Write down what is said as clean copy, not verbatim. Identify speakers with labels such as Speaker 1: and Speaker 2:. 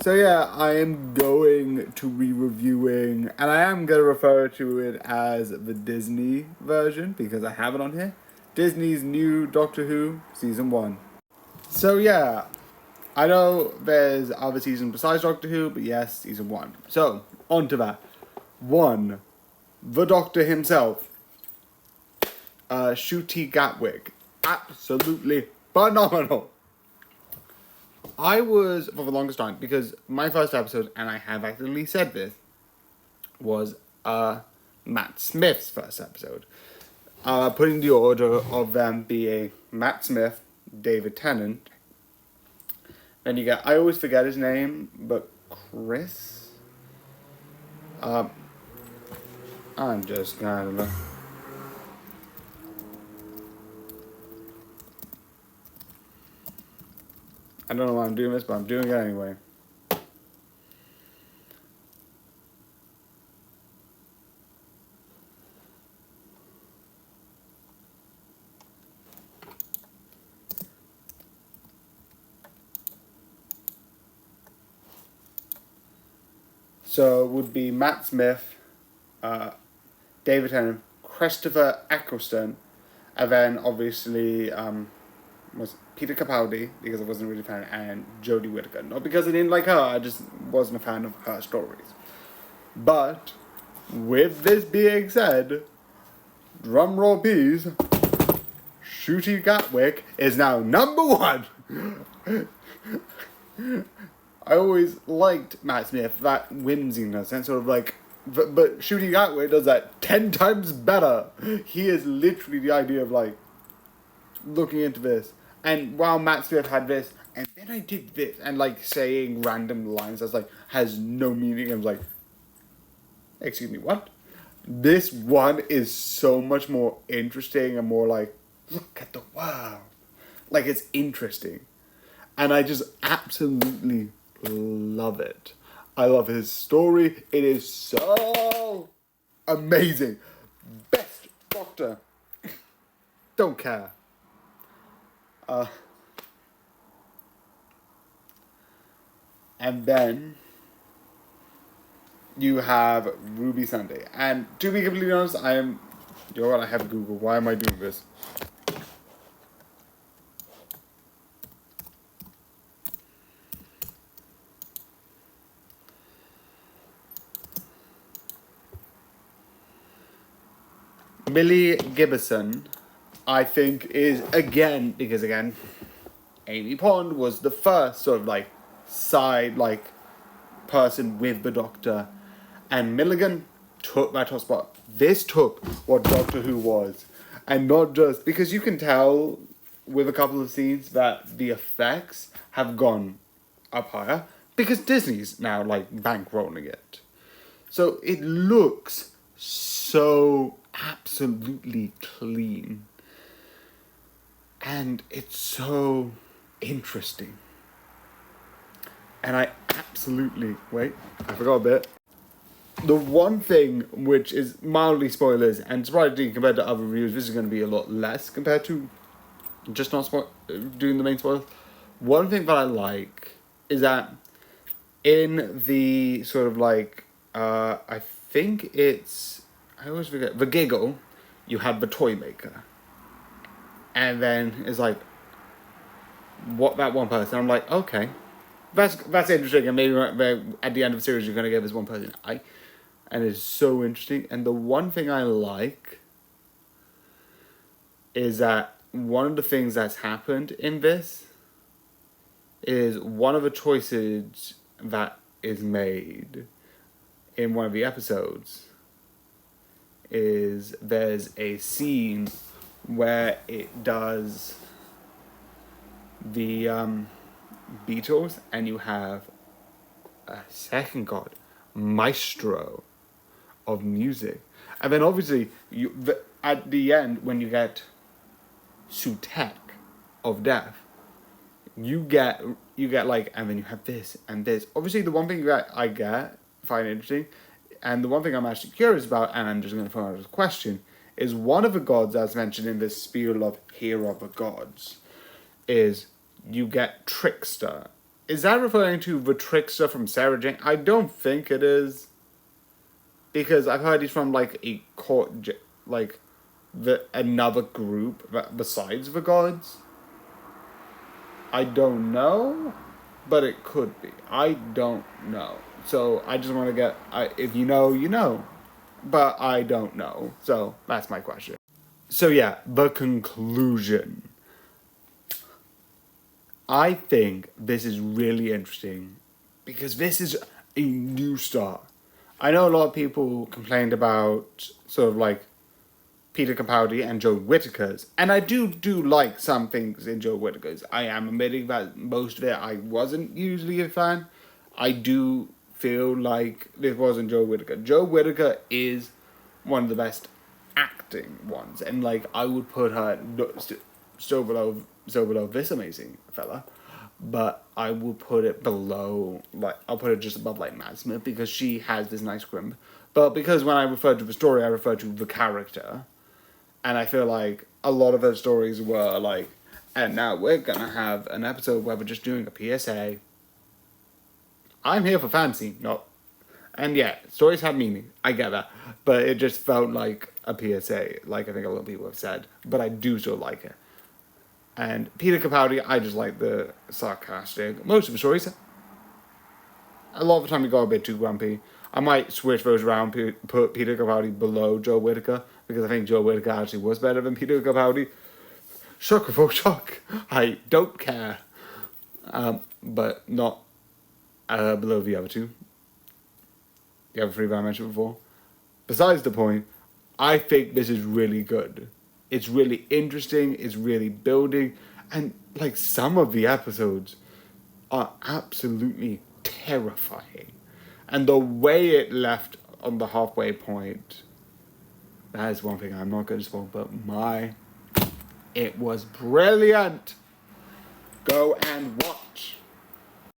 Speaker 1: So yeah, I am going to be reviewing, and I am going to refer to it as the Disney version because I have it on here. Disney's new Doctor Who Season 1. So yeah, I know there's other seasons besides Doctor Who, but yes, Season 1. So, on to that. 1. The Doctor himself. Ncuti Gatwick. Absolutely phenomenal. I was, for the longest time, because my first episode, and I have actually said this, was Matt Smith's first episode. Putting the order of them being Matt Smith, David Tennant, then you get, I always forget his name, but Chris? I'm just kind of... I don't know why I'm doing this, but I'm doing it anyway. So it would be Matt Smith, David Tennant, Christopher Eccleston, and then obviously was Peter Capaldi, because I wasn't really a fan, and Jodie Whittaker. Not because I didn't like her, I just wasn't a fan of her stories. But, with this being said, drum roll please, Ncuti Gatwick is now number 1! I always liked Matt Smith, that whimsiness, and sort of like, but Ncuti Gatwick does that 10 times better. He is literally the idea of like, looking into this. And while Matt Smith had this, and then I did this, and like saying random lines that's like, has no meaning, and like, excuse me, what? This one is so much more interesting and more like, look at the world. Like, it's interesting. And I just absolutely love it. I love his story. It is so amazing. Best Doctor. Don't care. And then you have Ruby Sunday. And to be completely honest, you know what, I have Google. Why am I doing this? Millie Gibson, I think, is because Amy Pond was the first sort of like side like person with the Doctor, and Milligan took that top spot. This took what Doctor Who was, and not just because you can tell with a couple of scenes that the effects have gone up higher because Disney's now like bankrolling it, so it looks so absolutely clean. And it's so interesting. And I absolutely... Wait, I forgot a bit. The one thing which is mildly spoilers, and surprisingly compared to other reviews, this is going to be a lot less compared to just not doing the main spoilers. One thing that I like is that in the sort of like... I think it's... I always forget. The Giggle, you have the toy maker. And then it's like, what, that one person? I'm like, okay, that's interesting. And maybe at the end of the series, you're going to give this one person and it's so interesting. And the one thing I like is that one of the things that's happened in this is one of the choices that is made in one of the episodes is there's a scene where it does the Beatles, and you have a second god, maestro of music, and then obviously at the end when you get Sutekh of Death, you get like, and then you have this and this. Obviously, the one thing that I find interesting, and the one thing I'm actually curious about, and I'm just going to throw out as a question, is one of the gods that's mentioned in this spiel of Here Are the Gods, is you get Trickster Is that referring to the trickster from Sarah Jane? I don't think it is. Because I've heard he's from, like, a court, like, another group besides the gods. I don't know, but it could be. I don't know. So I just want to get, if you know, you know. But I don't know. So that's my question. So yeah, the conclusion. I think this is really interesting because this is a new start. I know a lot of people complained about sort of like Peter Capaldi and Joe Whittaker's, and I do like some things in Joe Whittaker's. I am admitting that most of it I wasn't usually a fan. I do feel like this wasn't Joe Whittaker. Joe Whittaker is one of the best acting ones, and like I would put her still below this amazing fella, but I will put it below, like I'll put it just above like Matt Smith because she has this nice grim. But because when I refer to the story, I refer to the character. And I feel like a lot of her stories were like, and now we're gonna have an episode where we're just doing a PSA. I'm here for fantasy, not. And yeah, stories have meaning. I get that. But it just felt like a PSA, like I think a lot of people have said. But I do still like it. And Peter Capaldi, I just like the sarcastic. Most of the stories, a lot of the time he got a bit too grumpy. I might switch those around, put Peter Capaldi below Joe Whittaker, because I think Joe Whittaker actually was better than Peter Capaldi. Shock for shock. I don't care. But not below the other two. The other three that I mentioned before. Besides the point, I think this is really good. It's really interesting, it's really building, and like some of the episodes are absolutely terrifying. And the way it left on the halfway point, that is one thing I'm not going to spoil, but it was brilliant. Go and watch.